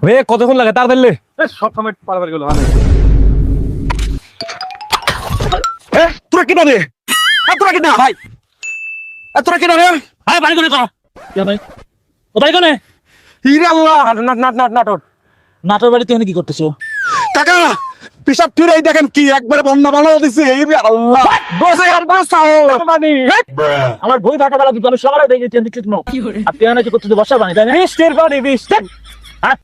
রে কতক্ষণ লাগে তাড়াতাড়ি সব সময় পারাপারি গেল তোরা কি রে তোরা কি না ভাই তোরা কি রে হ্যাঁ বাড়ি কোনে কর ভাই ও বাড়ি কোনে হিরে আল্লাহ নাটক নাটোর বাড়িতে এখানে কি করতেছো? কাকা পিসাব ফিরেই দেখেন কি একবারে বন্যা বানানো দিছে হিরে আল্লাহ বসে আর বাসাও মানে আমার বই ভাটা বেলা কিন্তু আমি সবার দেখে চেন দিচ্ছি তোমার আপনি এখানে কি করতেছো? বর্ষা পানি তাই না? বৃষ্টির পানি বৃষ্টি হ্যাঁ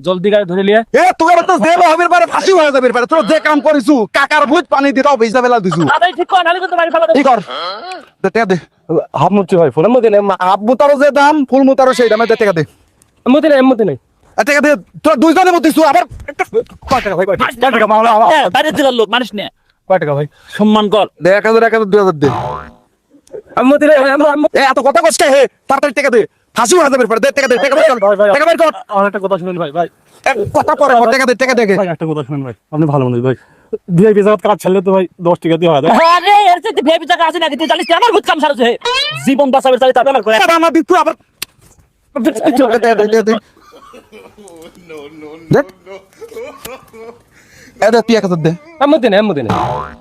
জলদি গাড়ি ধরে লিয়ে এ তোকে তো দেব হবির পারে ফাঁসি হয়ে যাবে পারে তোর যে কাম করিছু কাকার ভূত পানি দিতাও ভিজা বেলা দিছু তাড়াতাড়ি ঠিক কর নালে কিন্তু বাড়ি ফেলা কি কর দে দে হাফ মুচি ভাই ফোনের মধ্যে নেই হাফ মুতারও যে দাম ফুল মুতারও সেই দামে দে টাকা দে মধ্যে নেই মধ্যে নেই টাকা দে তোর দুইজনের মধ্যে দিছু আবার কয় টাকা ভাই কয় টাকা মাওলা বাইরে জেলার লোক মানুষ নিয়ে কয় টাকা ভাই সম্মান কর দে 1000 2000 দে আমি মধ্যে নেই এ এত কথা কষ্ট হে তাড়াতাড়ি টাকা দে ফাঁসি হয়ে যাবে পারে দে টাকা দে টাকা বের কর টাকা বের কর একটা কথা শুনুন ভাই ভাই কথা পরে টাকা দে টাকা দে ভাই একটা কথা শুনুন ভাই আপনি ভালো মানুষ ভাই ভিআইপি জায়গা কাজ ছাড়লে তো ভাই 10 টাকা দিয়ে হয় আরে এর সাথে ভেবে টাকা আছে নাকি তুই জানিস আমার ভূত কাম সারছে জীবন বাঁচাবে চাই তাবে আমার করে আমার দিতু আবার দে দে দে দে এদা তুই একটা দে মধ্যে নেই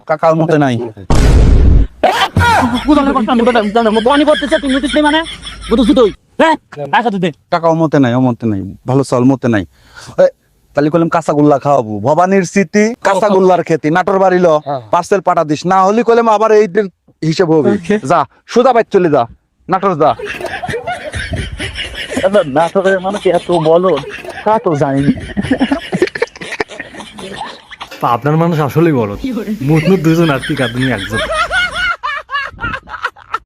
কাকার মধ্যে নাই বুঝানোর কথা আমি বলতাম জানো বনি করতেছে তুই নোটিস নেই মানে বুঝছিস তুই হ্যাঁ টাকা তো দে টাকা মতে নাই ভালো চাল মতে নাই তাহলে কইলাম কাঁচাগোল্লা খাওয়াবো ভবানীর স্মৃতি কাঁচাগোল্লার খেতি নাটোর বাড়িল পার্সেল পাঠা দিস না হলে কইলাম আবার এই দিন হিসেব হবে যা সুদা বাইর চলে যা নাটোর যা নাটোরের মানুষ এত বলো তা তো জানি আপনার মানুষ আসলেই বড় মুখ দুজন আর কি কাঁদুনি একজন